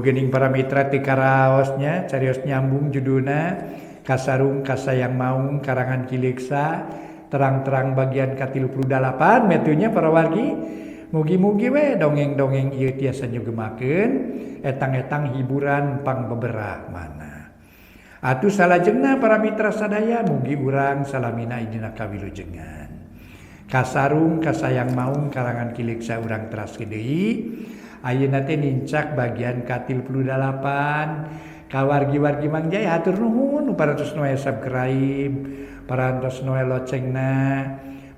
gening para mitra ti karaosnya carios nyambung judulna Kasarung Kasayang Maung karangan Kileksa terang-terang bagian ka-38 metunya para wargi. Mugi-mugi we dongeng-dongeng ieu tiasa nyugemakeun etang-etang hiburan pangbeberah mana. Atuh salajengna para mitra sadaya mugi urang salamina idina kawilujengan. Kasarung Kasayang Maung karangan Kileksa urang teraskeun deui. Ayeuna teh nincak bagian ka-38 kawargi-wargi mangjaya hatur nuhun parantos noe subscribe, parantos noe locengna,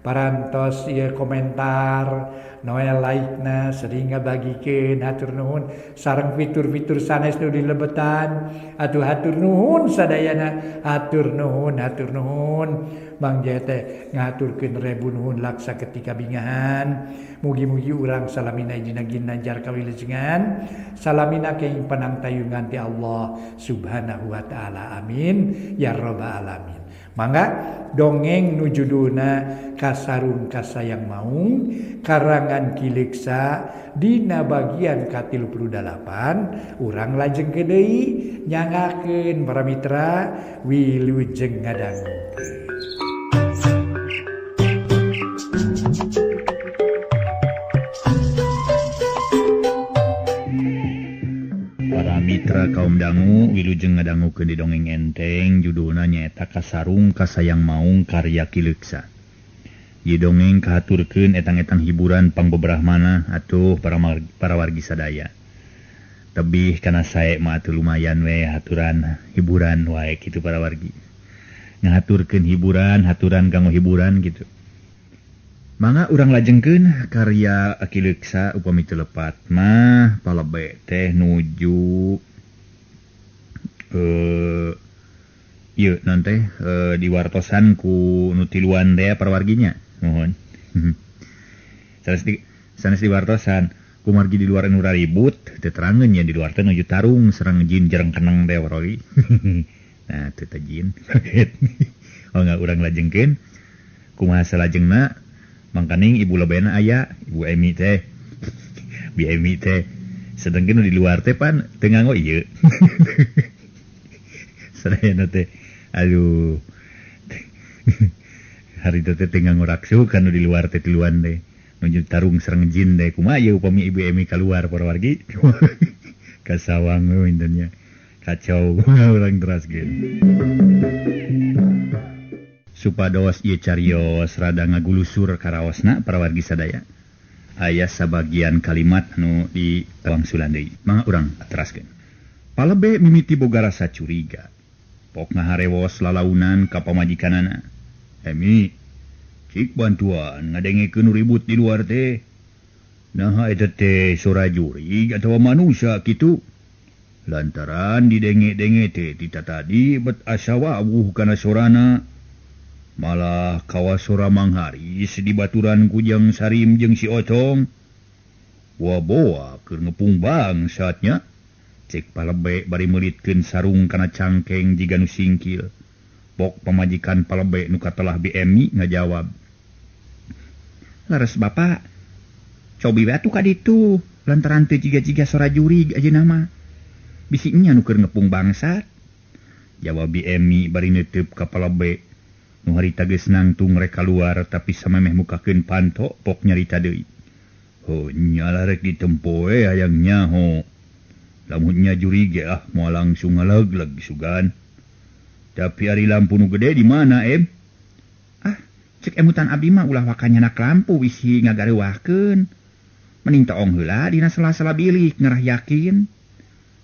parantos ieu komentar, noe like-na sehingga bagikeun hatur nuhun sareng fitur-fitur sanes nu dilebetan. Atuh hatur nuhun sadayana, hatur nuhun. Bang Jaya teh ngaturkeun rebu nuhun laksa ketika bingahan. Mugi-mugi urang salamina idina ginanjar kawilujengan. Salamina keing panangtayungan ti Allah Subhanahu wa taala. Amin ya rabbal alamin. Mangga dongeng nu judulna Kasarung Kasayang Maung karangan Kileksa dina bagian ka-38 urang lajengkeun deui nyangakeun para mitra wilujeng ngadangukeun. Mitra kaum dangu wilujeng ngadangukeun di dongeng enteng judulna nyaeta Kasarung Kasayang Maung karya Kileksa. Ieu dongeng kahaturkeun etang-etang hiburan pangbeberah mana atuh para wargi sadaya. Tebih kana sae mah atuh lumayan we haturan hiburan wae kitu para wargi. Ngahaturkeun hiburan, haturan kanggo hiburan gitu. Mangga urang lajengkeun karya Kileksa upami teu lepat mah palebe teh nuju ieu naon teh diwartosan ku nu tiluan teh para warginya mohon. Sanes diwartosan ku margi di luar nu ribut teu terangeun nya di luar teh nuju tarung sareng jin jereng keneng teh para wargi. Nah teu teh jin. Oh enggak urang lajengkeun kumaha salajengna mangkaning ibu lebena aya ibu Emi teh bi Emi teh sedengkeun di luar teh pan teu nganggo ieu sadayana teh aduh hari teh teu nganggo raksu kan di luar teh tiluan teh nuju tarung sareng jin teh kumaha ieu upami ibu Emi keluar para wargi kasawang we kacau urang teraskeun. Supados ieu cariyos rada ngagulusur karaosna para wargi sadaya. Aya sabagian kalimat nu diwangsulan deui. Mangga urang teraskeun. Palebe mimiti boga rasa curiga. Pok ngaharewos lalaunan ka pamajikanana. Emi, cik bantuan ngadengekeun ribut di luar teh. Naha eta teh sora jurig atawa manusia kitu. Lantaran didenge-denge teh tita tadi bet asawa awuh kana sorana. Malah kawas sora mangharis di baturan kujang Sarim jeung si Ocong. Waboa keur ngepung bangsatnya. Cek palebe bari meulitkeun sarung kana cangkeng jiga nu singkil. Pok pamajikan palebe nu katelah BMI ngajawab. Leres Bapak, cobi we atuh ka ditu lantaran teu jiga-jiga sora jurig ajeuna mah. Bisiknya nu keur ngepung bangsat. Jawab BMI bari neuteup ka palebe. Nu harita geus nangtung rek kaluar tapi samemeh mukakeun panto pok nyarita deui. Ho nyala rek ditempo we hayang nyaho. Lamun nya juri ge moal langsung ngalegleg sugan. Tapi ari lampu nu gede di mana em? Ah, cek emutan abdi mah ulah wakanyanak lampu wisi ngagareuwahkeun. Mending toong heula dina sela-sela bilik ngerah yakin.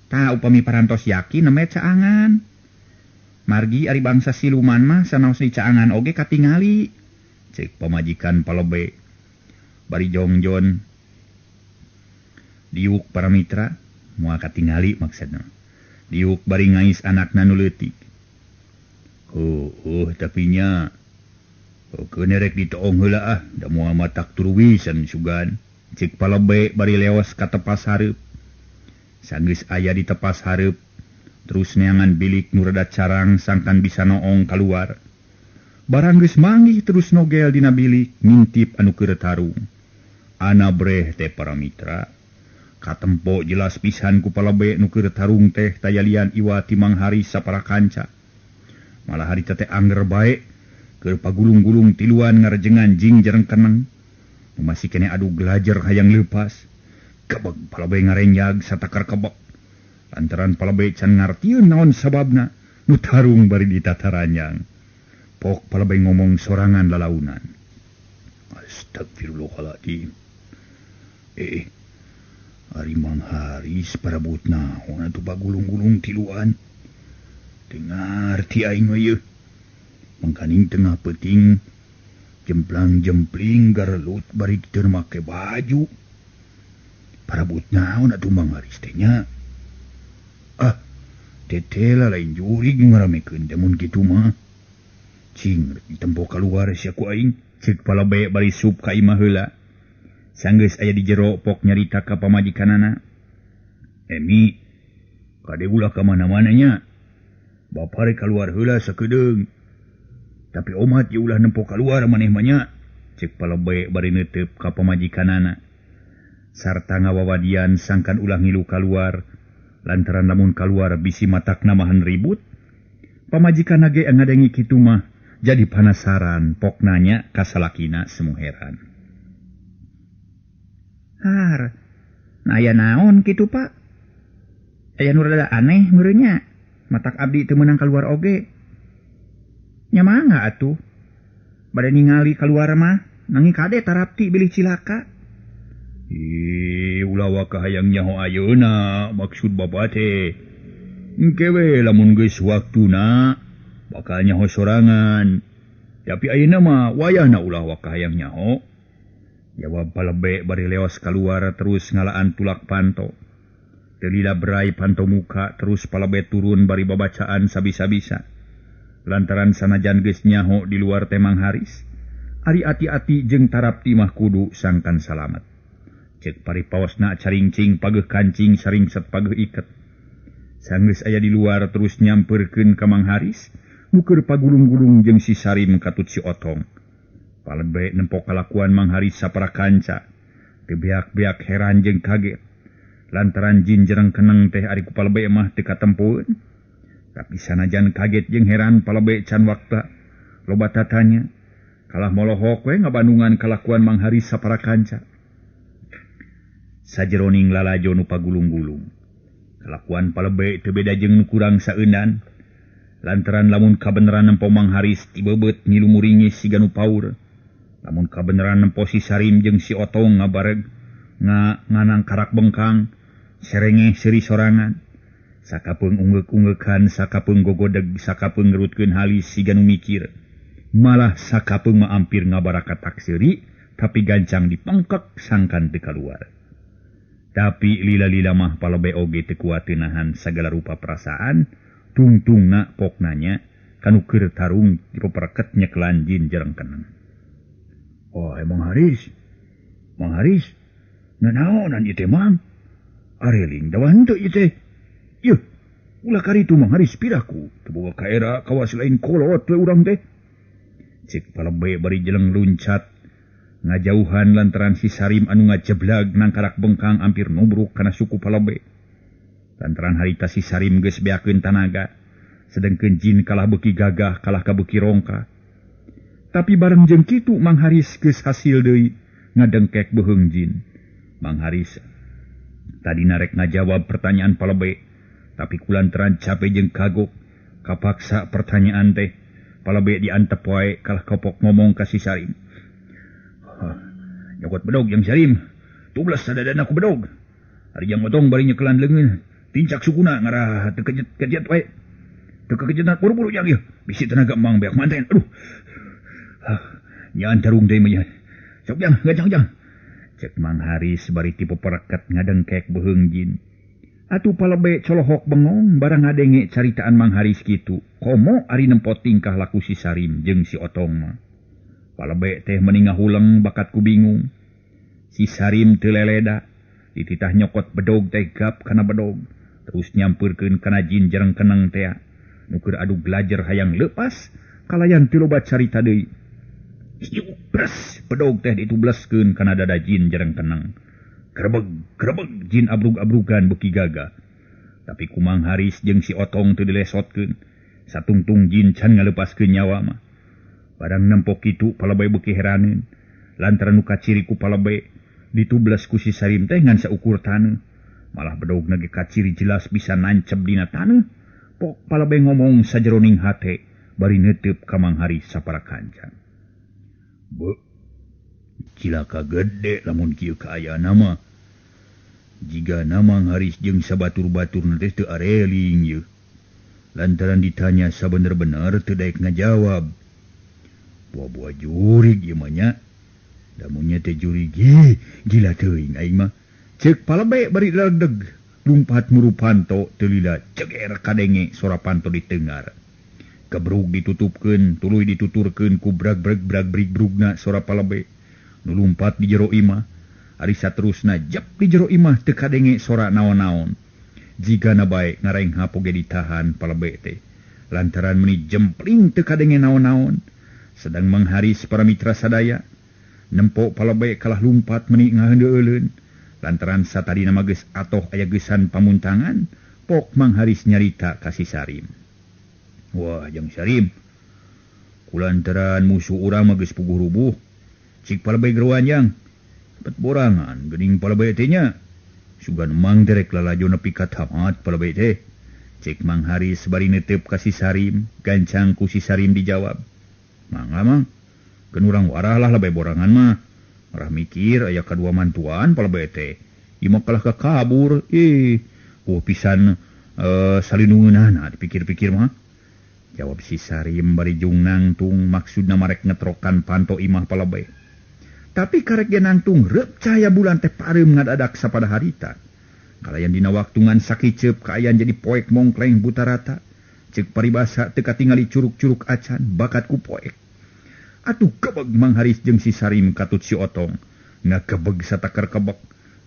Tah upami parantos yakin nemet caangan. Margi ari bangsa siluman mah sanaos dicaangan oge katingali. Cek pamajikan palebe. Bari jongjon. Diuk para mitra. Moal katingali maksudna. Diuk bari ngais anakna nu leutik. Tapi nya. Keun rek ditoong heula ah. Da moal matak turuwisan sugan. Cek palebe bari leos ka tepas hareup. Sanggeus aya di tepas hareup. Terus neangan bilik nu rada carang sangkan bisa noong keluar. Barang geus manggih terus nogel dina bilik ngintip anu keur tarung. Ana breh teh para mitra. Katempo jelas pisan ku Palabe nu keur tarung teh tayalian iwa timang hari sapara kanca. Malah hari teh angger bae keur pagulung-gulung tiluan ngarejengan jing jereng keneng. Masih kene adu gelajar hayang leupas. Kebek Palabe ngarenjag satakar kebek. Lantaran Palabe can ngartieun naon sababna nu tarung bari di tataranjang. Pok Palabe ngomong sorangan lalaunan. Astagfirullahaladzim. Ari Mang Haris parabut naon atuh pagulung-gulung tiluan. Dengar ti aing we yeuh. Mangkaning tengah peuting jemplang-jempling garelut bari teu make baju. Parabut naon atuh Mang Haris teh nya? Tetela lain jurig ngaramekeun teh mun kitu mah. Cing ditempo kaluar sia ku aing ceuk Palabe bari sup ka imah heula. Sanggeus aya di jero pok nyarita ka pamajikanana. Emi, kade ulah ka mana-mana nya. Bapa rek kaluar heula sakedeung. Tapi omat ye ulah nempo kaluar maneh mah nya. Ceuk Palabe bari neuteup ka pamajikanana. Sarta ngawawadian sangkan ulah ngilu kaluar. Lantaran lamun kaluar bisi matak namahan ribut. Pamajikan ge ngadengi kitu mah jadi penasaran pok nanya ka salakina semu heran. Har, nah aya naon kitu Pak? Aya nu rada aneh meureunnya. Matak abdi teu meunang kaluar oge. Nya mangga atuh. Bade ningali kaluar mah nanging kade tarapti bilih cilaka. Ulah waka hayang nyaho ayeuna maksud bapa teh. Engke we lamun geus waktuna bakal nyaho sorangan. Tapi ayeuna mah wayahna ulah waka hayang nyaho. Jawab Palabe bari leos keluar terus ngalaan tulak panto. Telila berai panto muka terus Palabe turun bari babacaan sabisa-bisa. Lantaran sanajan geus nyaho di luar temang Haris. Ari ati-ati jeung tarapti mah kudu sangkan salamet. Cek paripaosna caringcing pageuh kancing saringset pageuh iket. Sanggeus aya di luar terus nyamperkeun ka Mang Haris. Nuker pagulung-gulung jeung si Sarim katut si Otong. Palabe nempo kalakuan Mang Haris sapara kanca. Teu beak-beak heran jeung kaget. Lantaran jin jereng keneng teh ari ku Palabe mah teu katempoeun. Tapi sanajan kaget jeung heran Palabe can wakta. Loba tatanya. Kalah molohok we ngabandungan kalakuan Mang Haris sapara kanca. Sajeroning lalajo nu pagulung-gulung. Kalakuan Palabe teu beda jeung nu kurang saeundan. Lantaran lamun kabeneran nempo Mang Haris tibebeut ngilumuringis siga nu paur. Lamun kabeneran nempo si Sarim jeung si Otong ngabareg nganang karak bengkang, serengeh seri sorangan. Sakapeung ungeuk-ungeukan, sakapeung gogodeg, sakapeung ngerutkeun halis siga nu mikir. Malah sakapeung mah ampir ngabaraka taksiri, tapi gancang dipengkek sangkan teu kaluar. Tapi lila-lila mah Palabe oge teu kuat teu nahan sagala rupa perasaan, tungtungna poknanya kanu keur tarung dipepereket nyeklan jin jereng keneng. Oh, Mang Haris. Mang Haris. Nanaonan ieu teh, Mang? Areling dawan teu ieu teh. Yeuh, ulah karitu Mang Haris piraku. Teu boga kaera kawas lain kolot we urang teh. Cek Palabe bari jeleng luncat ngajauhan lantaran si Sarim anu ngajeblag nang karak bengkang ampir nubruk kana suku Palabe. Lantaran harita si Sarim geus beakeun tanaga. Sedengkeun jin kalah beuki gagah kalah ka beuki rongka. Tapi bareng jeung kitu Mang Haris geus hasil deui ngadengkek beuheung jin. Mang Haris tadi narek ngajawab pertanyaan Palabe, tapi kulantaran capek jeung kagok kapaksa pertanyaan teh Palabe diantep wae kalah kopok ngomong ka si Sarim. Nyokot bedog yang Sarim, tublas sadadana ku bedog. Ari jang Otong bari nyekelan leungeun, tincak sukuna ngarah teu kejet wae. Teu kejetan buru-buru jang ieu, bisi tenaga Mang beak manten. Aduh. Nyaan tarung deui mah. Sok jang, gajang. Cek Mang Haris bari tipe pereket ngadengkek beuheung jin. Atuh Palabe colohok bengong barang ngadenge caritaan Mang Haris kitu. Komo ari nempo tingkah laku si Sarim jeung si Otong mah. Palabe teh meni ngahuleng bakat ku bingung. Si Sarim teu leleda, dititah nyokot bedog teh gap kana bedog, terus nyampeurkeun kana jin jereng keneng teh. Nu keur adu belajar hayang leupas, kalayan teu loba carita deui. Bres, bedog teh ditubleskeun kana dada jin jereng keneng. Grebeg jin abrug-abrugan beki gagah. Tapi kumang Haris jeung si Otong teu dilesotkeun. Satungtung jin can ngalepaskeun nyawa mah. Barang nempok kitu palebay beki heraneun. Lantaran nu kaciri ku palebay ditublas ku si Sarim teh ngan saukur taneuh. Malah bedogna ge kaciri jelas bisa nancep dina taneuh. Pok palebay ngomong sajeroning hate bari neuteup ka Mang Haris sapara kancan. Be, cilaka gede lamun kieu kaayana mah. Jiga Mang Haris jeung sabatur-batur teh teu areling ye. Lantaran ditanya sabener-bener teu daek ngajawab. Buah-buah jurig ieu mah nya. Damunnya teh jurig gila teuing aing mah. Ceuk palebe bari ledeg. Lumpat muru panto teu lila ceger kadenge sora panto ditengar. Kebrug ditutupkeun, tuluy dituturkeun ku brag-brag brugna sora palebe. Nu lumpat di jero imah. Ari saterusna jep di jero imah teu kadenge sora naon-naon. Jigana bae ngaraeng hapoge ditahan palebe teh. Lantaran meuni jempling teu kadenge naon-naon. Sedang Mang Haris para mitra sadaya nempok palebe kalah lumpat meuni ngaheundeuleuleun. Lantaran satadina mah geus atoh aya geusan pamuntangan, pok Mang Haris nyarita ka si Sarim. Wah, jeung Sarim. Kulantaran musuh urang mah geus puguh rubuh. Cik palebe geruanjang. Pet borangan geuning palebe teh nya. Sugan Mang derek lalajo nepi ka tamat palebe teh. Cik Mang Haris bari neuteup ka si Sarim, gancang ku si Sarim dijawab. Mangga Mang, keun urang warah lah labay borangan mah. Marah mikir aya kadua mantuan palebe teh. Ieu mah kalah ka kabur. Pisan salindungeunana dipikir-pikir mah. Jawab si Sarim bari jung nangtung maksudna marek ngetrokan panto imah palebe. Tapi karek ge nangtung reup cahaya bulan teh pareum ngadadak sapada harita. Kalayan dina waktungan sakiceup kaayaan jadi poek mongkleng buta rata. Ceuk paribasa teu katingali curug-curug acan bakat ku poek. Atuh kebeg Mang Haris jeung si Sarim katut si Otong. Ngakebeg satakar kebeg.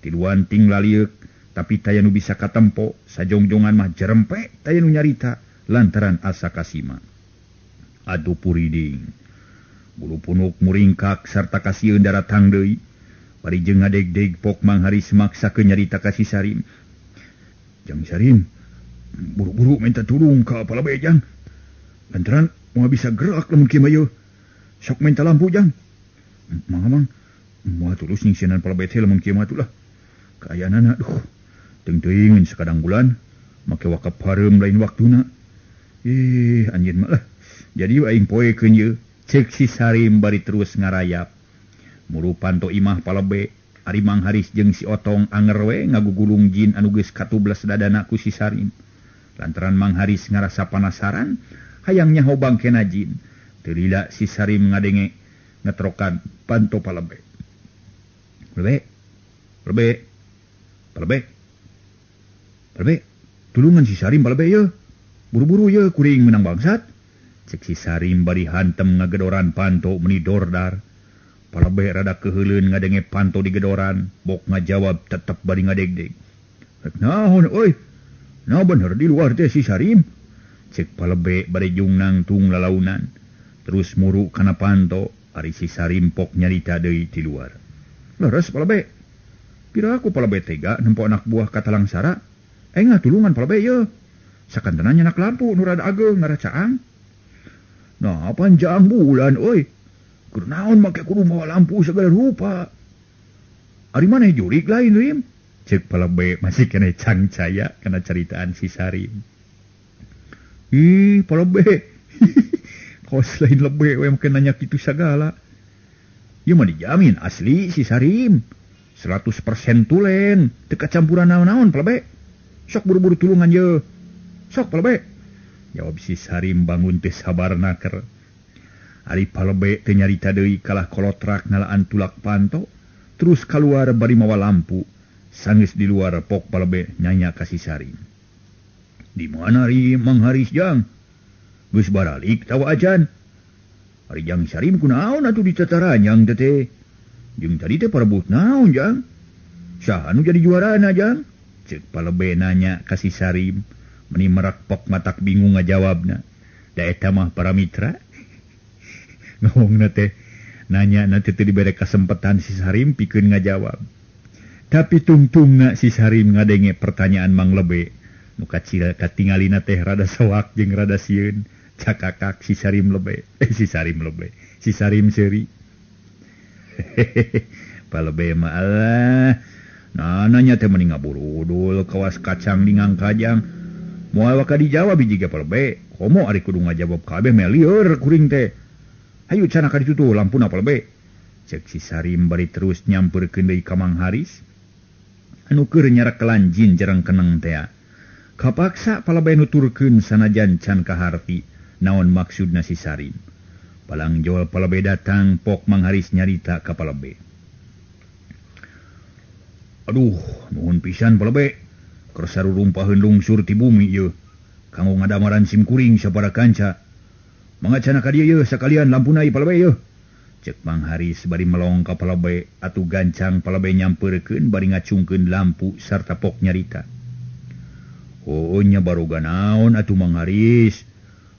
Tiluan ting lalieuk tapi taya nu bisa katempo. Sajongjongan mah jerempe taya nu nyarita lantaran asa kasima. Aduh puriding. Bulu punuk muringkak sarta kasieun daratang deui. Bari jeung ngadeg-deg pok Mang Haris maksakeun nyarita ka si Sarim. Jang Sarim, buru-buru minta tulung ka palebe jang. Lantaran moal bisa gerak lamun kieu mah yeuh. Sok minta lampu jang. Mang, moal tulus nyingsinan palebe teh lamun kieu mah atuh lah. Kaayaanana aduh, teung-teuing sakadang bulan make wakap hareum lain waktuna. Anjeun mah lah. Jadi aing poekeun yeuh. Cek si Sarim bari terus ngarayap. Muru panto imah palebe, ari Mang Haris jeung si Otong anger we ngagugulung jin anu geus katublas dadana ku si Sarim. Lantaran Mang Haris ngarasa panasaran, hayang nyaho bangkena jin. Teu lila si Sarim ngadenge ngetrokan panto palebe. Palebe, tulungan si Sarim palebe yeuh. Buru-buru yeuh kuring menang bangsat. Cek si Sarim bari hantem ngagedoran panto meuni dordar. Palebe rada keheuleun ngadenge panto digedoran, bok ngajawab tetep bari ngadeg-deg. Naon euy? Naon bener di luar teh si Sarim? Cek palebe bari jung nangtung lalaunan. Terus muru kana panto, ari si Sarim pok nyarita deui ti luar. Leres palebe. Pira aku palebe tega nempo anak buah katalangsara. Tulungan palebe yeuh. Sakantana nyanak lampu nu rada ageung ngaracaang. Nah, panjang bulan, oi. Kunaon make kudu mawa lampu segala rupa. Ari maneh jurig lain, Rim? Cek palebe masih kena cangcaya kana caritaan si Sarim. Palebe. Kos lain lebe we make nanya kitu sagala. Ieu mah dijamin asli si Sarim. 100% tulen, teu kacampuran naon-naon palebe. Sok buru-buru tulungan yeuh. Sok palebe. Jawab si Sarim bangun teh sabarna keur. Ari palebe teh nyarita deui kalah kolotrak ngalaan tulak panto, terus kaluar bari mawa lampu. Sanggeus di luar pok palebe nyanya ka si Sarim. Di mana ari Mang Haris jang? Geus baralik tawa ajan. Ari jang Sarim kunaon atuh ditataranyang teh? Jeung tadi teh parebut naon jang? Saha nu jadi juarana jang? Ceuk palebe nanya ka si Sarim. Meni merak pok matak bingung ngajawabna. Da eta mah para mitra. Ngomongna teh nanya nanti teu dibere kesempatan si Sarim pikeun ngajawab. Tapi tungtung si Sarim ngadenge pertanyaan Mang Lebe. Nu katingalina teh rada sewak jeung rada sieun. Cakakak si Sarim Lebe. Si Sarim seuri. Palebe mah Allah. Nanya teh mending ngaburudul kawas kacang dingang kajang. Moal waka dijawab jiga Palebe. Komo ari kudu ngajawab kabeh meh lieur kuring teh. Hayu cenah ka ditu tuh lampuna Palebe. Cek si Sarim bari terus nyampeurkeun deui ka Mang Haris. Anu keur nyarekelan jin jarang keneng teh. Kapaksa Palebe nuturkeun sanajan can kaharti naon maksudna si Sarim. Palang jol Palebe datang pok Mang Haris nyarita ka Palebe. Aduh, nuhun pisan Palebe. Keur sarurumpaheun lungsur ti bumi ieu. Kanggo ngadamaran sim kuring sabaraha kanca. Mangga cenah ka dieu yeuh sakalian lampuna ieu Palebe yeuh. Cek Mang Haris bari melong ka Palebe atuh gancang Palebe nyampeurkeun bari ngacungkeun lampu sarta pok nyarita. Oh nya baroga naon atuh Mang Haris.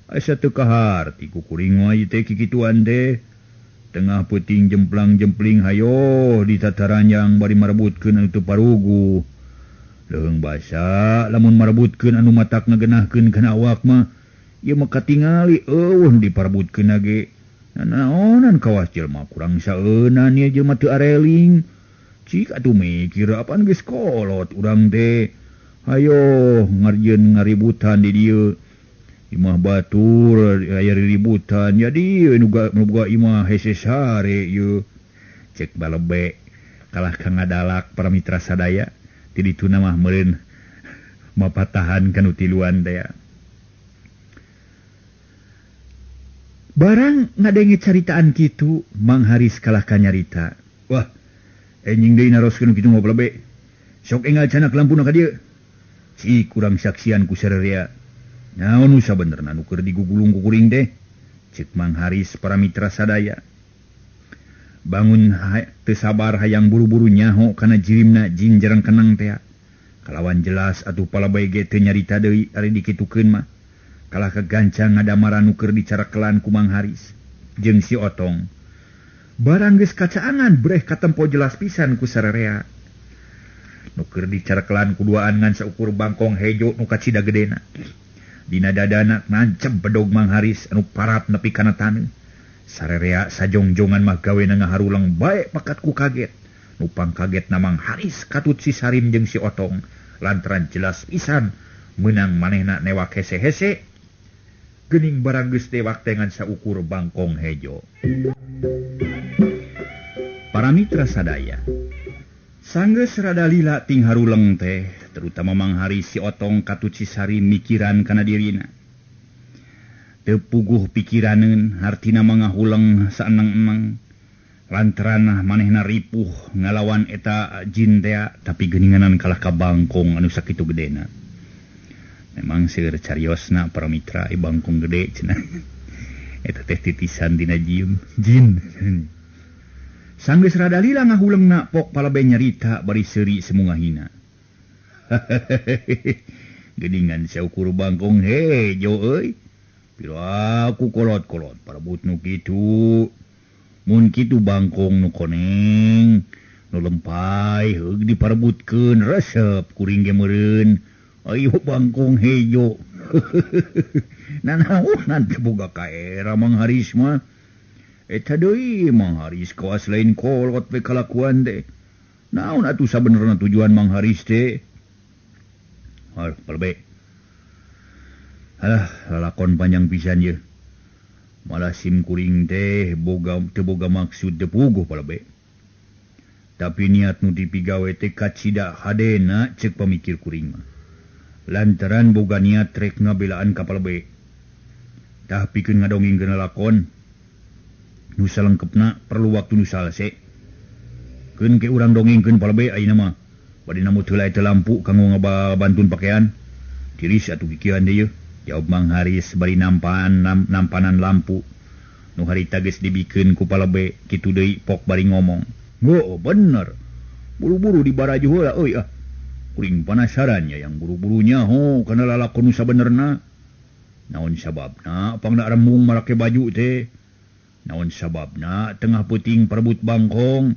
Asa teu kaharti ku kuring mah ieu teh kikituan teh. Tengah peuting jemplang-jempling hayo di tataranjang bari marebutkeun anu teu parugu. Leung basa lamun marebutkeun anu matak ngageunahkeun kana awak mah ieu mah katingali eueuh diparebutkeun age. Naonan kawas jelema kurang saeunan ieu jelema teu areling. Cik atuh mikir apaan geus kolot urang teh. Hayo ngarjeun ngaributan di dieu. Imah batur aya riributan jadi nu boga imah hese sare ieu. Cek Palebe kalah ka ngadalak para mitra sadaya ti dituna mah meureun mapatahan kanu tiluan teh. Barang ngadenge caritaan kitu, Mang Haris kalah kanyarita. Wah, enjing deui naroskeun kitu mah Palebe. Sok enggal canak lampuna ka dieu. Si kurang saksian ku sarerea. Naon nu sabenerna nu keur digugulung ku kuring teh? Cek Mang Haris para mitra sadaya. Bangun teu sabar hayang buru-buru nyaho kana jirimna jin jarang kenang teh. Kalawan jelas atuh Palebe ge teu nyarita deui ari dikitukeun mah. Kalah kegancang ngadamaran nu keur dicarakelan ku Mang Haris jeung si Otong. Barang geus kacaangan breh katempo jelas pisan ku sarerea. Nu keur dicarakelan kuduaan ngan saukur bangkong hejo nu kacida gedena. Dina dadana nancep bedog Mang Haris anu parat nepi kana taneuh. Sarerea sajongjongan mah gawe ngaharulang bae pakat ku kaget. Nu pangkagetna Mang Haris katut si Sarim jeung si Otong lantaran jelas pisan meunang manehna newak hese-hese. Geuning barang geus tewak dengan saukur bangkong hejo. Para mitra sadaya. Sanggeus rada lila ting haruleng teh, terutama Mang Haris si Otong katut si Sarim mikiran kana dirina. Teu puguh pikiraneun hartina mangahuleng saeneng-eneng. Lantaran manehna ripuh ngalawan eta jin teh tapi geuninganan kalah ka bangkong anu sakitu gedena. Memang seueur cariosna para mitra bangkong gede cenah. Eta teh titisan dina jin. Sanggeus rada lila ngahuleungna pok Palebe nyarita bari seuri semungahina. Geuningan saukur bangkong hejo euy. Piro aku kolot-kolot parebut nu kitu. Mun kitu bangkong nu koneng, nu lempay heug diparebutkeun resep kuring ge meureun. Ayo bangkong hejo. Nanaonan teh boga kaera Mang Haris mah. Eta deui Mang Haris kawas lain kolot we kalakuan teh. Naon atuh sabenerna tujuan Mang Haris teh? Palebe. Alah, lalakon panjang pisan ye. Malah sim kuring teh teu boga maksud teu puguh Palebe. Tapi niat nu dipigawe teh kacida hadena cek pamikir kuring mah. Lantaran boga niat rek ngabelaan ka Palebe. Tah pikeun ngadongengkeun lalakon. Nu salengkepna perlu waktu nu salse. Keun ke urang dongengkeun Palebe ayeuna mah. Bade namu teu lae teu lampu kanggo ngabantun pakaian. Tiris atuh kikieuan deui. Jawab Mang Haris bari nampanan lampu. Nu harita geus dibikeun ku Palebe kitu deui pok bari ngomong. Oh bener. Buru-buru dibarajuh heula euy ah. Kuring penasarannya yang buru-burunya kana lalakon nu sabenerna. Naon sababna pangna rembung marake baju teh? Naon sababna tengah peuting parebut bangkong?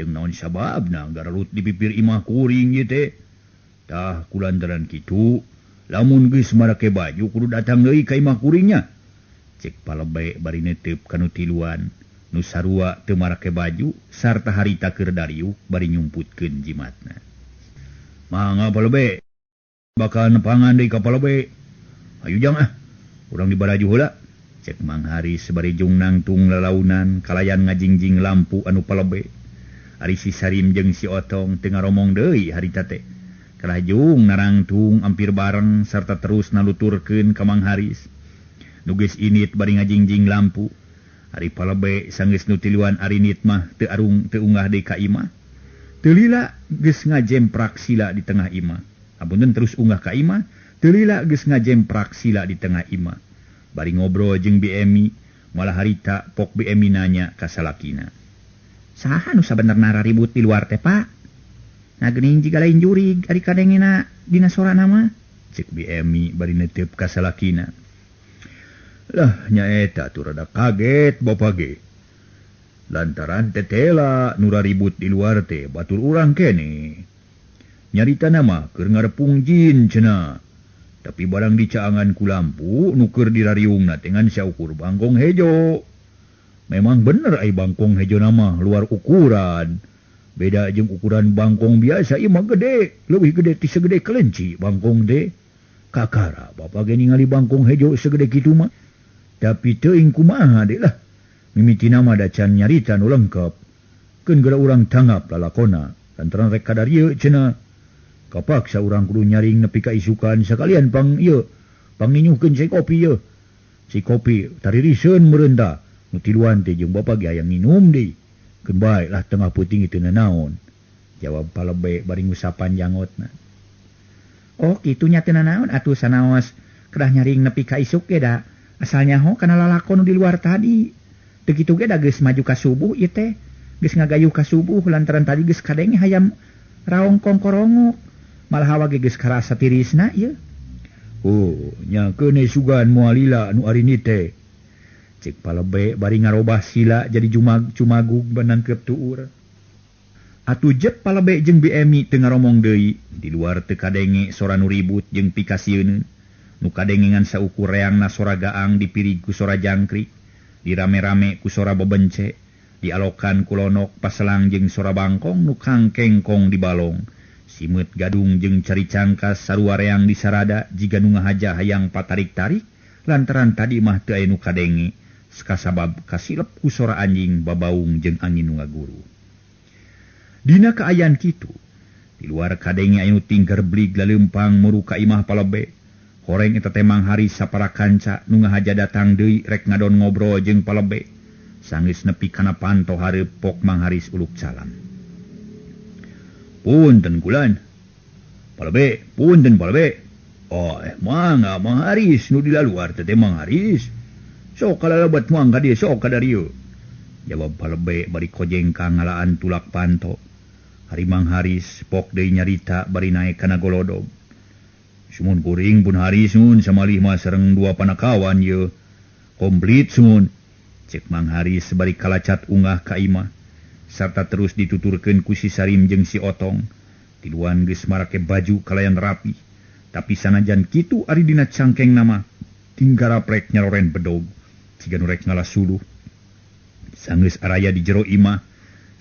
jeung naon sababna gararut di bibir imah kuring ieu teh. Tah kulantaran kitu, lamun geus marake baju kudu datang deui ka imah kuringnya. Cek palebe bari neuteup kanu tiluan, nu sarua teu marake baju sarta harita keur dariuk bari nyumputkeun jimatna. Mangga palebe, bakal nepangan deui ka palebe. Hayu jang urang dibaraju heula. Cek Mang Haris bari jung nangtung lalaunan kalayan ngajingjing lampu anu palebe. Ari si Sarim jeung si Otong teu ngaromong deui harita teh. Kerajung narangtung ampir bareng sarta terus naluturkeun ka Mang Haris. Nu geus init bari ngajingjing lampu. Ari palebe sanggeus nu tiluan arinit mah teu unggah deui ka imah. Teu lila geus ngajemprak sila di tengah imah. Apunten terus unggah ka imah, teu lila geus ngajemprak sila di tengah imah. Bari ngobrol jeung BMI, malah harita pok BMI nanya ka salakina. Saha nu sabenerna raribut di luar teh, Pak? Nageuning jiga lain jurig ari kadengena dina sorana mah. Cek BMI bari neuteup ka salakina. Lah nyaeta tuh rada kaget Bapak ge. Lantaran tetela nu raribut di luar teh batur urang kene. Nyarita nama keur ngarepung jin cenah. Tapi barang dicaangan ku lampu nuker dirariungna dengan saukur bangkong hejo. Memang bener ai bangkong hejo nama luar ukuran. Beda jeung ukuran bangkong biasa ieu mah gede, leuwih gede ti segede kelenci bangkong teh. Kakara Bapak ge ningali bangkong hejo segede kitu mah. Tapi teuing kumaha deui lah. Mimiti nama da can nyarita nu lengkep. Keun geura urang tanggap lalakona lantaran rek kadarieu cenah. Kapaksa urang kudu nyaring nepi ka isukan sakalian pang ninyuhkeun si kopi ieu. Si kopi taririseun meureun da. Nu tiluan teh jeung Bapak ge hayang minum deui. Keun bae lah tengah peuting teu nanaon. Jawab palebe bari ngusapan jangotna. Oh kitu nya teu nanaon atuh sanaos kedah nyaring nepi ka isuk ge da. Asal nyaho kana lalakon nu di luar tadi. Teu kitu ge da geus maju ka subuh ieu teh. Geus ngagayuh ka subuh lantaran tadi geus kadenge hayam raong kongkorongok. Malah hawa geus karasa tirisna ieu. Oh, nya keune sugan moal lila nu ari ni teh. Cek palebe bari ngarobah sila jadi cumagug benangkeup tuur. Atuh jet palebe jeung BMI teu ngaromong deui, di luar teu kadenge sora nu ribut jeung pikasieun. Nu kadengengan saukur reangna sora gaang dipirig ku sora jangkrik, dirame-rame ku sora bebence, dialokan ku lonok paselang jeung sora bangkong nu kangkengkong di balong. Simeut gadung jeung cari cangkas sarua reang di sarada jiga nu ngahaja hayang patarik-tarik lantaran tadi mah teu aya nu kadenge sakasabab kasilep ku sora anjing babaung jeung angin nu ngaguru. Dina kaayaan kitu di luar kadenge aya nu tingker blig laleumpang muru ka imah palebe. Horeng eta teh Mang Haris sapara kanca nu ngahaja datang deui rek ngadon ngobrol jeung palebe. Sanggeus nepi kana panto hareup pok Mang Haris uluk salam. Punten kulan. Palebe, punten palebe. Oh, mangga Mang Haris nu di luar teh Mang Haris. Sok kalalabat mangga dieu sok ka darieu. Jawab palebe bari kojengkang ngalaan tulak panto. Hari Mang Haris pok deui nyarita bari naek kana golodog. Sumun kuring pun Haris mun samalih mah sareng dua panakawan ieu. Komplit sumun. Cek Mang Haris bari kalacat unggah ka imah. Sarta terus dituturkeun ku si Sarim jeung si Otong. Tiluan geus marake baju kalayan rapi. Tapi sanajan kitu ari dina cangkeng nama tinggaraprek nyaroren bedog siga nu rek ngalasuluh. Sanggeus araya di jero imah,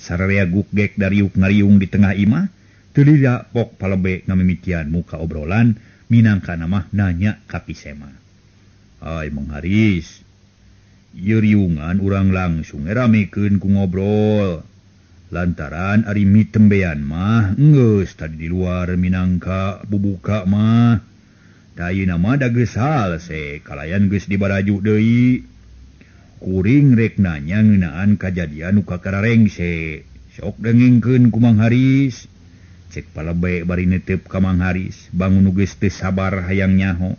sararea gukgek dariuk ngariung di tengah imah, teu lila pok palebe ngamimitian muka obrolan minangka nama nanya ka Pisema. Ai Mang Haris, ieu riungan urang langsung ramekeun ku ngobrol. Lantaran ari mitembean mah geus tadi di luar minangka bubuka mah. Da ieu mah da geus halse kalayan geus dibaraju deui. Kuring rek nanya ngeunaan kajadian nu kakararengse. Sok dengengkeun ku Mang Haris. Cek palebe bari neuteup ka Mang Haris, bangun nu geus teu sabar hayang nyaho.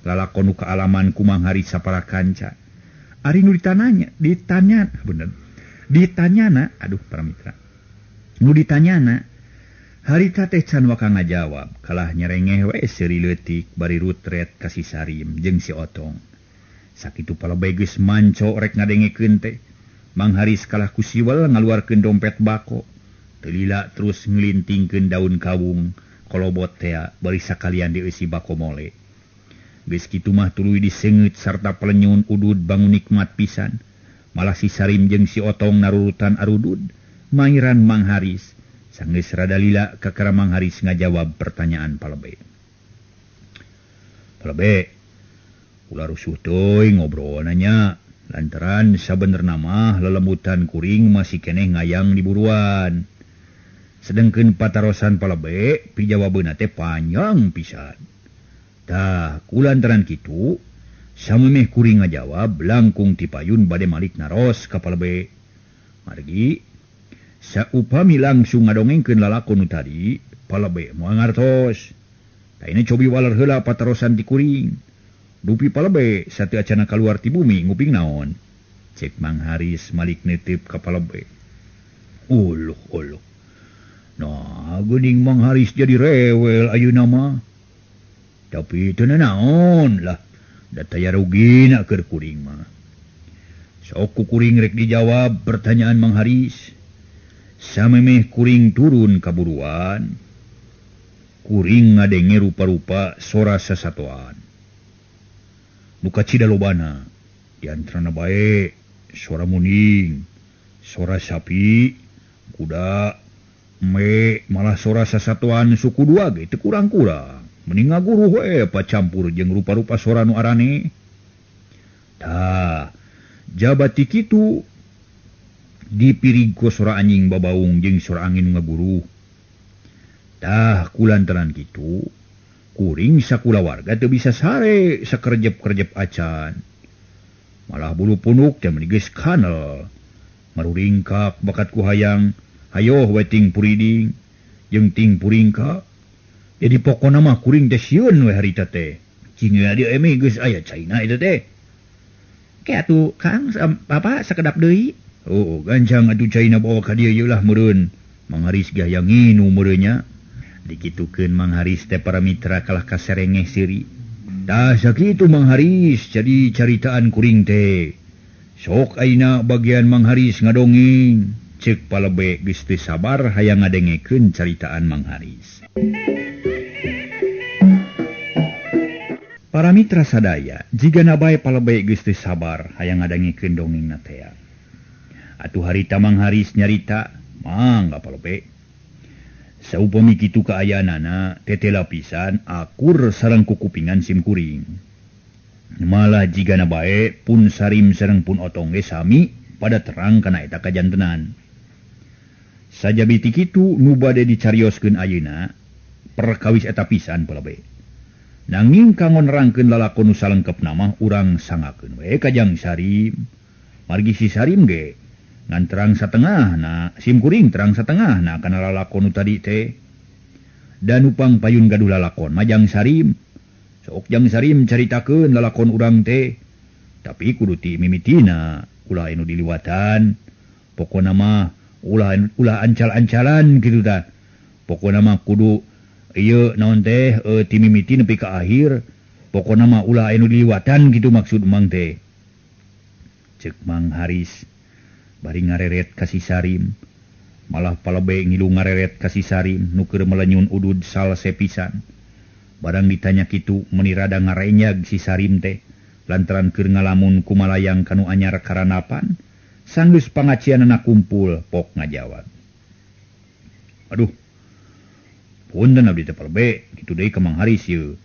Lalakon nu kaalaman ku Mang Haris sapara kanca. Ari nu ditanyana, aduh para mitra. Nu ditanyana, harita teh can waka ngajawab, kalah nyerengeh we seuri leutik bari rutret ka si Sarim jeung si Otong. Sakitu palebe geus manco rek ngadengekeun teh. Mang Haris kalah ku siwel ngaluarkeun dompet bako. Telila terus ngelintingkeun daun kawung kolobot tea bari sakalian dieusi bakomole. Geus kitu mah tuluy diseungeut sarta pelenyun udud bangun nikmat pisan. Malah si Sarim jeung si Otong narurutan arudud mairan Mang Haris. Sanggeus rada lila kakara Mang Haris ngajawab pertanyaan Palebe. Palebe, ulah rusuh teuing ngobrol nanya. Lantaran sabenerna mah lelembutan kuring masih keneh ngayang di buruan. Sedengkeun patarosan Palebe pijawabeuna teh panjang pisan. Tah kulantaran kitu samemeh kuring ngajawab langkung ti payun bade malik naros ka Palebe. Margi saupami langsung ngadongengkeun lalakon nu tadi, Palebe moal ngartos. Taina cobi waler heula patarosan ti kuring. Dupi Palebe sateu acana kaluar ti bumi nguping naon. Cek Mang Haris malik netep ka Palebe. Uluh. Nah, geuning Mang Haris jadi rewel ayeuna mah. Tapi teu naon lah. Da taya rugina keur kuring mah. Sok ku kuring rek dijawab pertanyaan Mang Haris. Samemeh kuring turun ka buruan, kuring ngadenge rupa-rupa sora sasatoan. Nu kacida lobana, diantarana bae sora muning, sora sapi, kuda, malah sora sasatoan suku dua ge teu kurang-kurang. Mending ngaguruh we pacampur jeung rupa-rupa sora nu arane. Tah, jabati kitu dipirig ku sora anjing babaung jeung sora angin ngaguruh. Tah kulantaran kitu, kuring sakula warga teu bisa sare sakerjep-kerjep acan. Malah bulu punuk teh meni geus kanel. Maruringkak bakat ku hayang, hayo we ting puriding, jeung ting puringka. Jadi pokona mah kuring teh sieun we harita teh. Cingna dieu emeh geus aya caina eta teh. Ke atuh Kang apa sakedap deui. Oh, gancang atuh caina bawa ka dieu ye lah meureun. Mang Haris gah yang nginu meureunya. Dikitukeun Mang Haris teh para mitra kalah kaserengeh siri. Tah sakitu Mang Haris jadi caritaan kuring teh. Sok ayeuna bagian Mang Haris ngadongeng. Ceuk Palebe geus teu sabar hayang ngadengekeun caritaan Mang Haris. Para mitra sadaya, jigana bae Palebe geus teu sabar hayang ngadengekeun dongengna teh. Atuh harita Mang Haris nyarita, mangga Palebe. Saupami kitu kaayaanana, tetela pisan akur sareng kukupingan sim kuring. Malah jigana bae pun Sarim sareng pun Otong ge sami pada terang kana eta kajantenan. Sajabiti kitu nu bade dicarioskeun ayeuna, perkawis eta pisan Palebe. Nanging kanggo nerangkeun lalakon nu salengkepna mah urang sangakeun we ka Jang Sarim. Margi si Sarim ge ngan terang satengah na sim kuring terang satengah na kana lalakon nu tadi teh. Dan upang payun gaduh lalakon majang Sarim. Sok Jang Sarim caritakeun lalakon urang teh. Tapi kudu ti mimitina ulah anu diliwatan. Pokona mah ulah ancal-ancalan kitu tah. Pokona mah kudu ieu naon teh ti mimiti nepi ka akhir. Pokona mah ulah anu diliwatan kitu maksud Mang teh. Ceuk Mang Haris bari ngareret ka si Sarim. Malah Palebe ngilu ngareret ka si Sarim nu keur melenyun udud salse pisan. Barang ditanya kitu meuni rada ngarenyag si Sarim teh lantaran keur ngalamun kumalayang kanu anyar karanapan. Sanggeus pangacianana kumpul pok ngajawab. Aduh. Punten abdi teh Palebe, kitu deui ka Mang Haris ieu.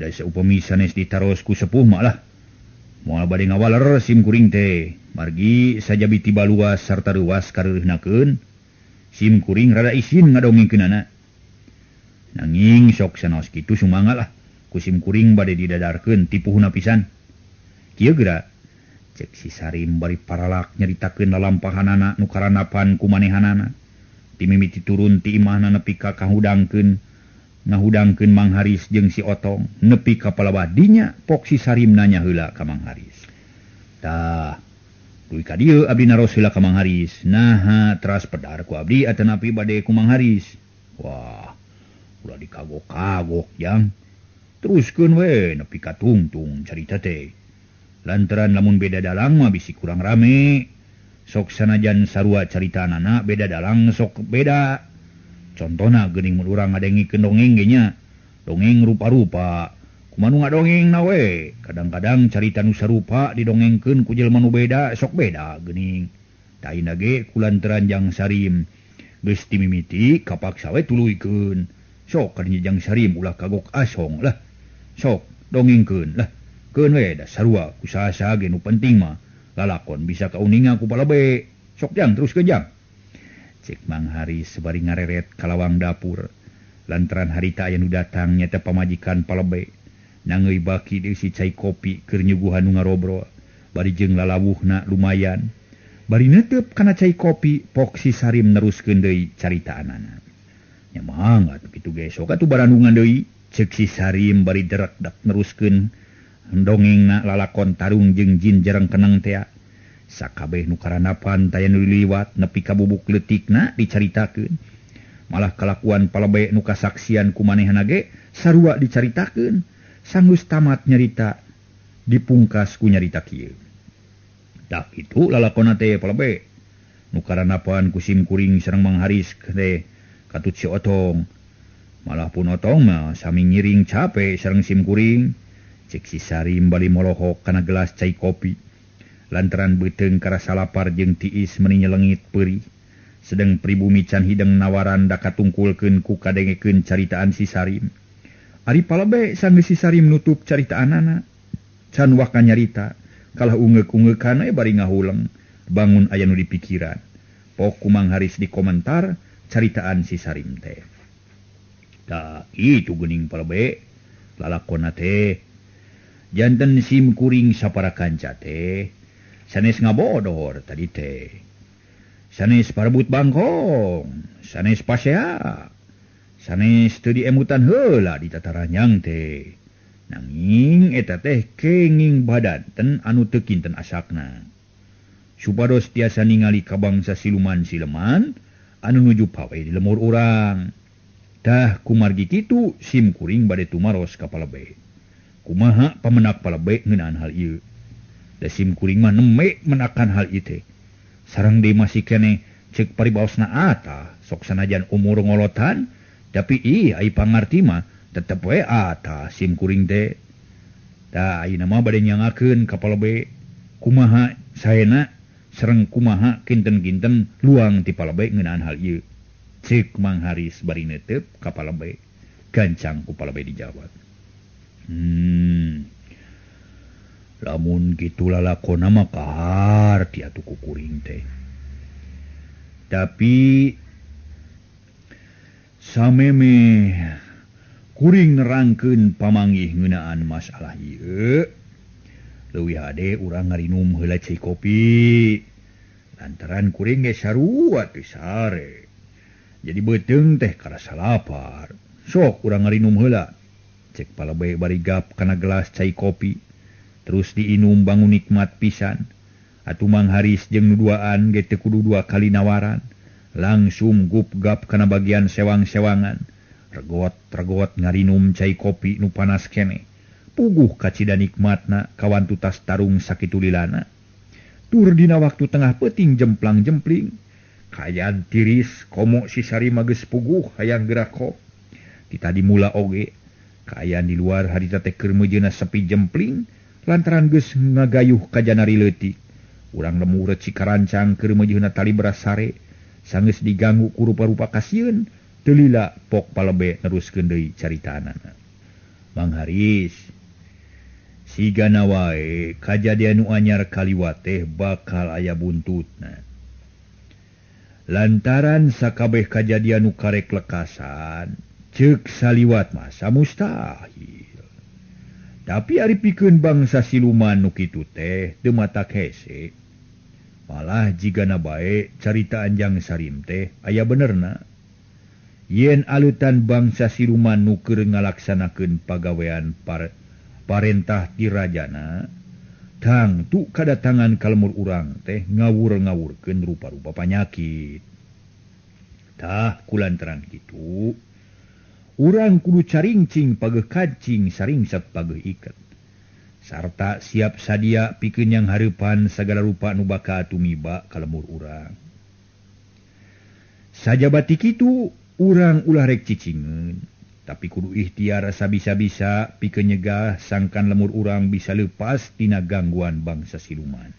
Da saupami sanes ditaros ku sepuh mah lah. Moal bade ngawaler sim kuring teh. Margi sajabiti baluas sarta ruas kareureuhnakeun, sim kuring rada isin ngadongengkeunana. Nanging sok sanaos kitu sumangga lah, ku sim kuring bade didadarkeun tipuhna pisan. Kieu geura, cek si Sarim bari paralak nyaritakeun lalampahanana nu karanapan ku manehanana. Ti mimiti turun ti imahna nepi ka ngahudangkeun Mang Haris jeung si Otong, nepi ka palabadinya pok si Sarim nanya heula ka Mang Haris. Tah, duwi ka dieu abdi naros heula ka Mang Haris. Naha teras pedar ku abdi atanapi bade ku Mang Haris. Wah, ulah dikagok-kagok Jang. Teruskeun we nepi ka tungtung carita teh. Lantaran lamun beda dalang mah bisi kurang rame. sok sanajan sarua carita anak beda dalang sok beda contohna geuning mun urang ngadengikeun dongeng ge nya dongeng rupa-rupa kumaha ngadongeng nawe kadang-kadang carita nu sarupa didongengkeun ku jelema nu beda sok beda geuning da ayeuna ge kulantaran jang sarim geus timimiti kapaksa we tuluikeun sok kadinya jang sarim ulah kagok asong lah sok dongengkeun lah keun we da sarua kusaha ge nu penting mah lalakon bisa kauninga ku palabe sok jang teruskeun jang cek Mang Haris sabari ngareret ka lawang dapur lantaran harita aya nu datang nyata pamajikan palabe nangeui baki deui si cai kopi keur nyuguhan nu ngarobro bari jeung lalawuhna lumayan bari neuteup kana cai kopi pok si Sarim neruskeun deui caritaanana nya mangga kitu ge sok atuh barandungan deui ceuk si Sarim bari derak-dak neruskeun dongengna lalakon tarung jeung jin jarang kenang teh sakabeh nu karanapan taya nu liwat nepi ka bubuk leutikna dicaritakeun malah kalakuan palabe nu kasaksian ku manehna ge sarua dicaritakeun sanggeus tamat nyarita dipungkas ku nyarita kieu dak kitu lalakonna teh palabe nu karanapan ku Sim Kuring sareng Mang Haris teh katut si Otong malah pun Otong mah sami ngiring capek sareng Sim Kuring cek si Sarim bali molohok kana gelas cai kopi lantaran beuteung karasa lapar jeung tiis meuni nyelengit peurih sedang pribumi can hideng nawaran da katungkulkeun ku kadengekeun caritaan si Sarim ari palabe sanggeus si Sarim nutup caritaanana can waka nyarita kalah ungeuk-ungeukan we bari ngahuleng bangun aya nu dipikiran pok ku Mang Haris di komentar caritaan si Sarim teh da itu geuning palabe lalakonna teh janten Sim Kuring sapara kanca teh sanes ngabodor tadi teh sanes parebut bangkong sanes pasea sanes teu diemutan heula di tataranyang teh nanging eta teh kenging badanten anu teu kinten asakna supados tiasa ningali ka bangsa siluman-sileman anu nuju pawe di lemur urang tah kumargi kitu Sim Kuring bade tumaros ka palabe kumaha pamenak palabe ngeunaan hal ieu da Sim Kuring mah neme menakan hal ieu teh sareng deui masih keneh ceuk paribaosna ata sok sanajan umur ngolotan tapi ai pangarti mah tetep we ata Sim Kuring teh da ayeuna mah bade nyangakeun ka palabe kumaha saena sareng kumaha kinten-kinten luang ti palabe ngeunaan hal ieu ceuk Mang Haris bari neuteup ka palabe gancang ku palabe dijawab lamun gitu lalakonna mah kahar ti atuh ku kuring teh tapi sameme kuring nerangkeun pamanggih ngeunaan masalah ieu leuwih hade urang ngarinum heula cai kopi lantaran kuring ge sarua teu sare jadi beuteung teh karasa lapar sok urang ngarinum heula cek palabe bari gap kana gelas cai kopi terus diinum bangun nikmat pisan atuh Mang Haris jeung nu duaan ge teu kudu dua kali nawaran langsung gup gap kana bagian sewang-sewangan regot ngarinum cai kopi nu panas keneh puguh kacida nikmatna kawan tutas tarung sakitu lilana tur dina waktu tengah peuting jemplang-jempling kaayaan tiris komo si Sarim geus puguh hayang gerakop kita dimula oge kaayaan di luar harita teh keur meujeuna sepi jempling lantaran geus ngagayuh ka janari leutik urang nemu reci karancang keur meujeuhna tali beras sare sanggeus diganggu ku rupa-rupa kasieun teu lila pok palabe neruskeun deui caritaanana Mang Haris sigana wae kajadian nu anyar kaliwat teh bakal aya buntutna lantaran sakabeh kajadian nu karek lekasan ceuk saliwat masa mustahil tapi ari pikeun bangsa siluman nu kitu teh teu matak hese malah jigana bae carita anjang Sarim teh aya benerna yen alutan bangsa siluman nu keur ngalaksanakeun pagawean parentah ti rajana tangtu kadatangan ka lemur urang teh ngawur-ngawurkeun rupa-rupa panyakit tah kulantaran kitu urang kudu caringcing pageuh kancing saringsek pageuh iket sarta siap sadia pikeun yang hareupan sagala rupa nu bakal tumiba ka lemur urang. Sajabati kitu urang ulah rek cicingeun, tapi kudu ikhtiar sabisa-bisa pikeun nyegah sangkan lemur urang bisa leupas tina gangguan bangsa siluman.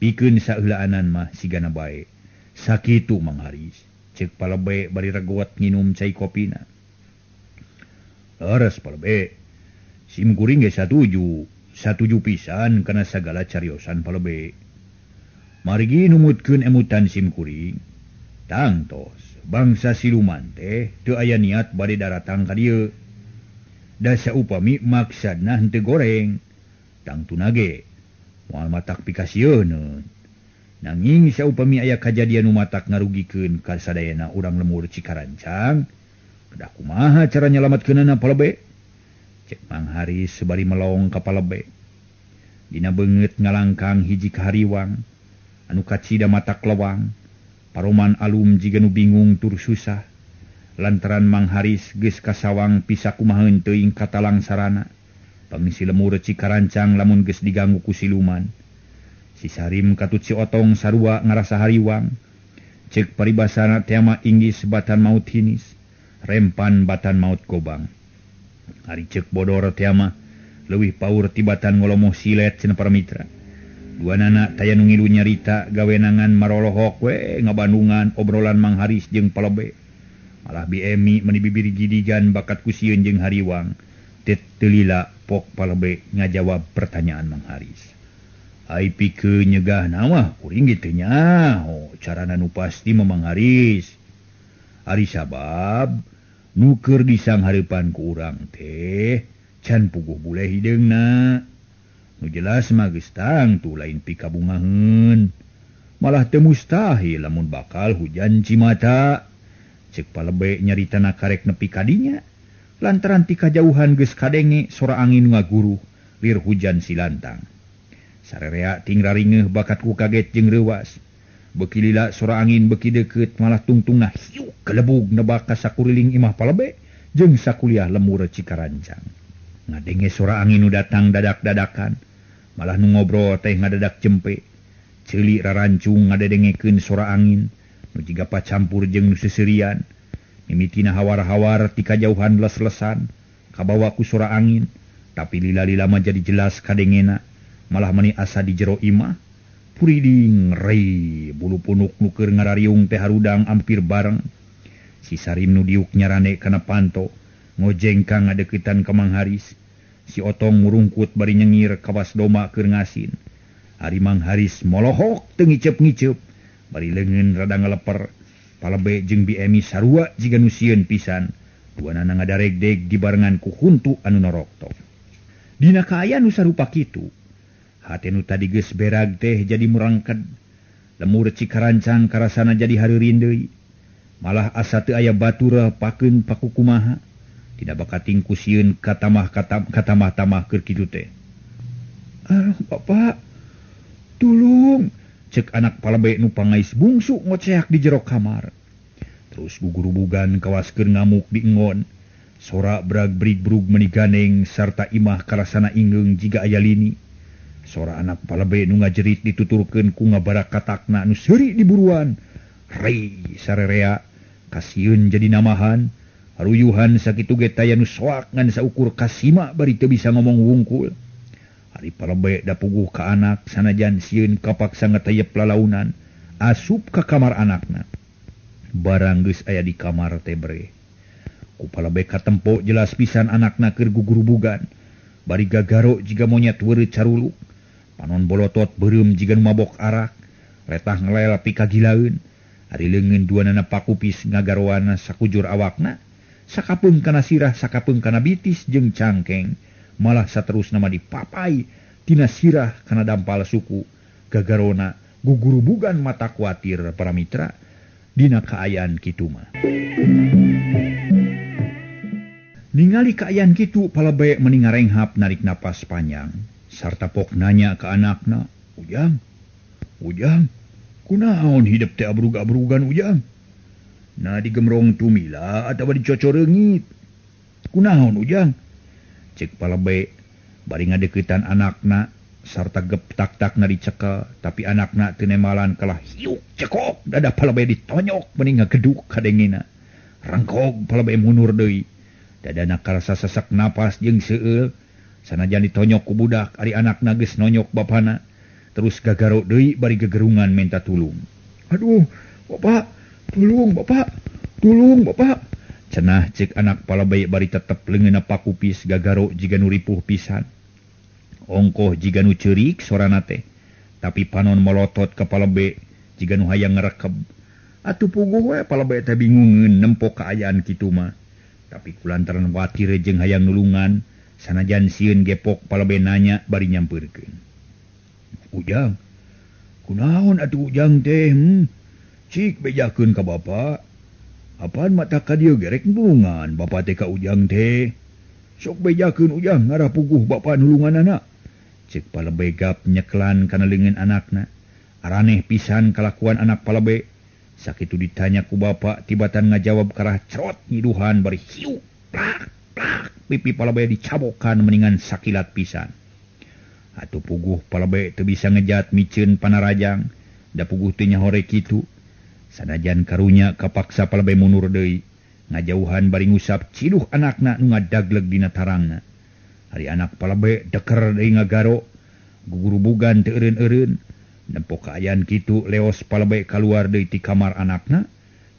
Pikeun saeulaanan mah sigana bae. Sakitu Mang Haris, ceuk Palebe bari regoot nginum cai kopina. Leres Palebe, Sim Kuring ge satuju pisan kana sagala cariosan Palebe. Margi numutkeun emutan Sim Kuring. Tangtos, bangsa siluman teh teu aya niat bade daratang ka dieu. Da saupami maksadna henteu goreng, tangtuna ge moal matak pikasieun. Nanging saupami aya kajadian nu matak ngarugikeun ka sadayana urang lemur Cikarancang, kedah kumaha cara nyalametkeunana Palebe? Cek Mang Haris sebari melong ka Palebe. Dina beungeut ngalangkang hiji kahariwang anu kacida matak lewang. Paroman alum jiga nu bingung tur susah. Lantaran Mang Haris geus kasawang pisa kumaheun teuing katalang sarana. Pangisi lemur Cikarancang lamun geus diganggu ku siluman. Si Sarim katut si Otong sarua ngarasa hariwang. Ceuk paribasana teh mah inggis batan maut hinis, rempan batan maut gobang. Ari ceuk bodor teh mah leuwih paur tibatan ngolomoh silet cenah para mitra. Duanana taya nu ngilu nyarita gawenangan marolohok we ngabandungan obrolan Mang Haris jeung Palebe. Malah BMI meuni bibir gidigan bakat ku sieun jeung hariwang. Teu lila pok Palebe ngajawab pertanyaan Mang Haris. Ai pikeun nyegahna mah kuring ge teu nyaho carana nu pasti mah Mang Haris. Ari sabab nu keur disang hareupan ku urang teh can puguh bule hideungna. Nu jelas mah geus tangtu lain pikabungaheun. Malah teu mustahil lamun bakal hujan cimata. Ceuk Palebe nyaritana karek nepi ka dinya. Lantaran ti kajauhan geus kadenge sora angin ngaguruh lir hujan silantang. Sarerea ting raringeuh bakat ku kaget jeung reuwas. Beuki lila sora angin beuki deukeut malah tungtungna hiuk kelebug nebak ka sakuriling imah Palebe jeung sakuliah lemur Cikarancang. Ngadenge sora angin nu datang dadak-dadakan. Malah nu ngobrol teh ngadadak jempe. Ceuli rarancung ngadedengekeun sora angin nu jiga pacampur jeung nu seserian. Mimitina hawar-hawar ti kajauhan les-lesan kabawa ku sora angin, tapi lila-lila mah jadi jelas kadengena. Malah mani asa di jero imah. Puriding rei bulu punuk nu keur ngarariung teh harudang ampir bareng. Si Sarim nu diuk nyarane kana panto ngojengkang ngadeuketan ka Mang Haris. Si Otong ngurungkut bari nyengir kawas doma keur ngasin. Ari Mang Haris molohok teu ngiceup-ngiceup, bari leungeun rada ngaleper. Palebe jeung BMI sarua jiga nu sieun pisan. Duanana ngadaregdeg dibarengan ku huntu anu noroktok. Dina kaayaan nu sarupa kitu, hate nu tadi geus berag teh jadi murangked. Lemur Cikarancang karasana jadi hareurin deui. Malah asa teu aya batur pakeun pakukumaha. Tidak bakating kusieun katamah-tamah keur kitu teh. Bapak, tulung, cek anak Palebe nu pangais bungsu ngoceak di jero kamar. Terus gugurubugan kawaskeun ngamuk di engon. Sora brag-brig-brug meniganeng sarta imah karasana ingeung jiga aya lini. Sora anak Palebe nu ngajerit dituturkeun ku ngabarak katakna nu seuri diburuan. Rei sarerea kasieun jadi namahan. Haruyuhan sakitu ge taya nu soak ngan saukur kasima bari teu bisa ngomong wungkul. Ari Palebe da puguh ka anak sanajan sieun kapaksa ngatayep lalaunan, asup ka kamar anakna. Barang geus aya di kamar teh bre. Ku Palebe katempo jelas pisan anakna keur gugurubugan. Bari gagaro jiga monyet weureu caruluk. Panon bolotot beureum jiga nu mabok arak. Retah ngelel pikagilaeun. Ari leungeun duanana pakupis ngagaroana sakujur awakna. Sakapeung kana sirah, sakapeung kana bitis jeung cangkeng. Malah saterus nama dipapai tina sirah kana dampal suku. Gagarona gugurubugan mata kuatir para mitra dina kaayaan kitu mah. Ningali kaayaan kitu Palebe meni ngarenghap narik napas panjang sarta pok nanya ka anakna, Ujang, kunaon hidup teh abrug-abrugan Ujang? Na digemrong tumila atawa dicocor reungit. Kunaon Ujang? Cek Palebe bari ngadeukeutan anakna sarta geptak-takna dicekel tapi anakna teu nemalan kalah hiuk cekok dada palebay ditonyok mending ngageduk kadengina rangkog palebay mundur deui dadana karasa sesak napas jeung seueul sanajan ditonyok ku budak ari anakna geus nonyok bapana terus gagaro deui bari gegerungan minta tulung. Aduh bapak tulung bapak cenah cek anak palebay bari tetep leungeunna pakupis gagaro jiga nu ripuh pisan. Ongkoh jiga nu ceurik sorana teh tapi panon molotot ka palebay jiga nu hayang ngarekeb. Atuh puguh we palebay teh bingungeun nempo kaayaan kitu mah. Tapi kulantaran watir jeung hayang nulungan sanajan sieun gepok palebay nanya bari nyampeurkeun. Ujang, kunaon atuh Ujang teh? Cik bejakeun ka bapa. Apaan mata ka dieu gerek nulungan bapa teh ka Ujang teh. Sok bejakeun Ujang ngarah puguh bapa nulunganana. Cek palebay gap nyeklan kana leungeun anakna. Araneh pisan kalakuan anak palebay. Sakitu ditanya ku bapa tibatan ngajawab karah cerot nyiduhan bari hiu plak plak pipi palebay dicabokan mendingan sakilat pisan. Atuh puguh palebay teu bisa ngejat miceun panarajang da puguh teu nyahore kitu. Sanajan karunya kapaksa palebay mundur deui ngajauhan bari ngusap ciduh anakna nu ngadagleg dina tarangna. Ari anak palebay deker deui ngagaro gugurubugan teu eureun-eureun. Nempo kaayaan kitu leos palebay kaluar deui ti kamar anakna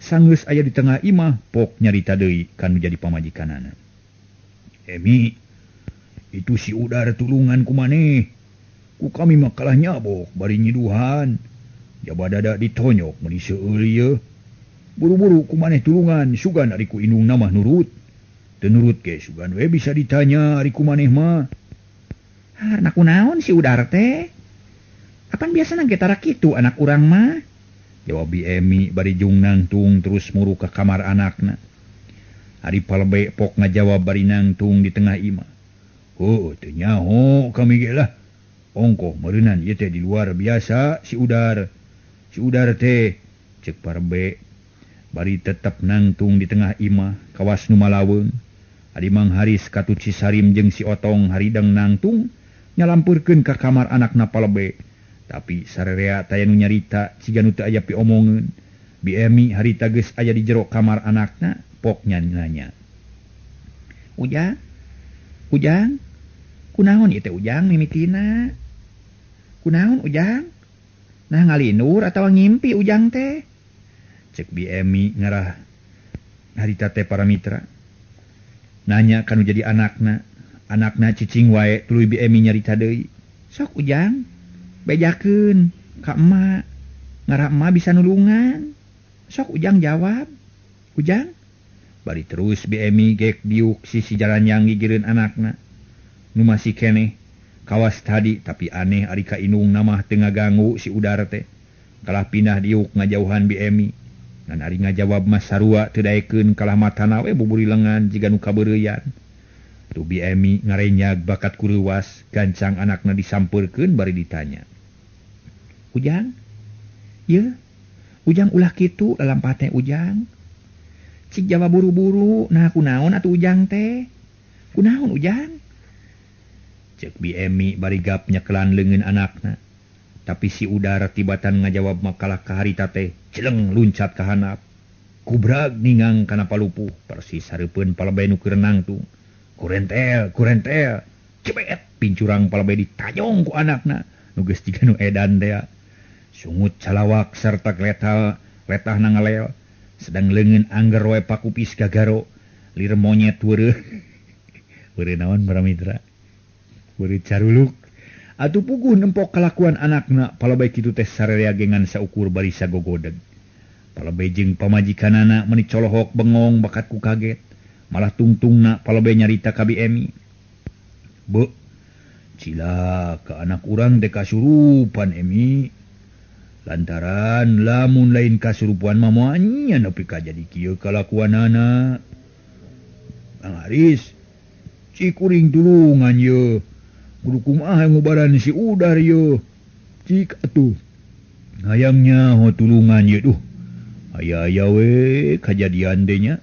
sanggeus aya di tengah imah pok nyarita deui kanu jadi pamajikanana. Emi, itu si Udar tulungan ku maneh. Ku kami mah kalah nyabok bari nyiduhan. Jabadada ditonyok meni seueul ieu. Buru-buru ku maneh tulungan sugan ari ku indungna mah nurut. Teu nurut ge sugan we bisa ditanya ari ku maneh mah. Harna kunaon si Udar teh? Apan biasana ge tara kitu anak urang mah? Jawab Bi Emi bari jung nangtung terus muru ka kamar anakna. Ari palebay pok ngajawab bari nangtung di tengah imah. Oh, teu nyaho kami ge lah. Ongkoh meureunan ieu teh di luar biasa si Udar. Si Udar teh cek palebay bari tetep nangtung di tengah imah kawas nu malaweung. Ari Mang Haris katut si Sarim jeung si Otong haridang nangtung nyalampurkeun ka kamar anakna palebay. Tapi sarerea taya nu nyarita ciga nu teu aya piomongeun. Bi Emi harita geus aya di jero kamar anakna pok nanya. Ujang, kunaon ieu teh Ujang mimitina? Kunaon Ujang? Nah ngalinur atawa ngimpi Ujang teh? Cek Bi Emi ngarah harita teh para mitra. Nanya kanu jadi anakna cicing wae tuluy Bi Emi nyarita deui. Sok Ujang, bejakeun ka emak. Ngarah emak bisa nulungan. Sok Ujang jawab. Ujang? Bari terus Bi Emi gek diuk si jalanjang gigireun anakna. Nu masih keneh kawas tadi tapi aneh ari ka indung namah teu ngaganggu si Udar teh. Kalah pindah diuk ngajauhan Bi Emi. Ngan ari ngajawab Mas Sarua teu daekeun kalah matana we buburi lengan jiga nu kabeureuyan. Tu Bi Emi ngarenyag bakat kureuwas gancang anakna disampeurkeun bari ditanya. Ujang? Ye, Ujang ulah kitu lalampah teh Ujang. Cik jawab buru-buru, nah kunaon atuh Ujang teh? Kunaon Ujang? Cek Bi Emi bari gap nyekelan leungeun anakna. Tapi si Udar tibatan ngajawab makalah ka harita teh celeng luncat ka handap. Kubrag ningang kana palupuh persis hareupeun palebay nu keur nangtung. Kurentel, cepet pincurang palebay ditayong ku anakna nu geus jiga nu edan teh. Sungut calawak sarta letah nangalel sedang leungeun angger wae pakupis gagaro lir monyet weureuh. Weureuh naon para mitra? Weureuh caruluk. Atuh puguh nempok kalakuan anakna palebay kitu teh sarerea gengan saukur bari sagogodeg. Palebay jeung pamajikanana meuni colohok bengong bakat ku kaget. Malah tungtungna palebay nyarita ka Bi Emi. Be, cilaka anak urang teh kasurupan Emi. Lantaran lamun lain kasurupan mah moal nya nepi ka jadi kieu kalakuanana. Mang Haris, cik kuring tulungan ye. Kudu kumaha ngubaran si Udar ye. Cik atuh. Hayangnya ho tulungan ye duh. Aya-aya we kajadian teh nya.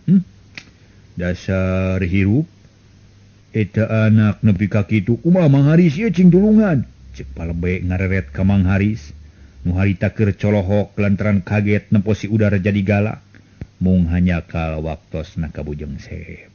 Dasar hirup. Eta anak nepi ka kitu kumaha Mang Haris ieu cing tulungan. Cek Palebe ngareret ka Mang Haris. Nu harita keur colohok lantaran kaget nempo si udara jadi galak. Mung hanya kal waktosna kabujeng sep.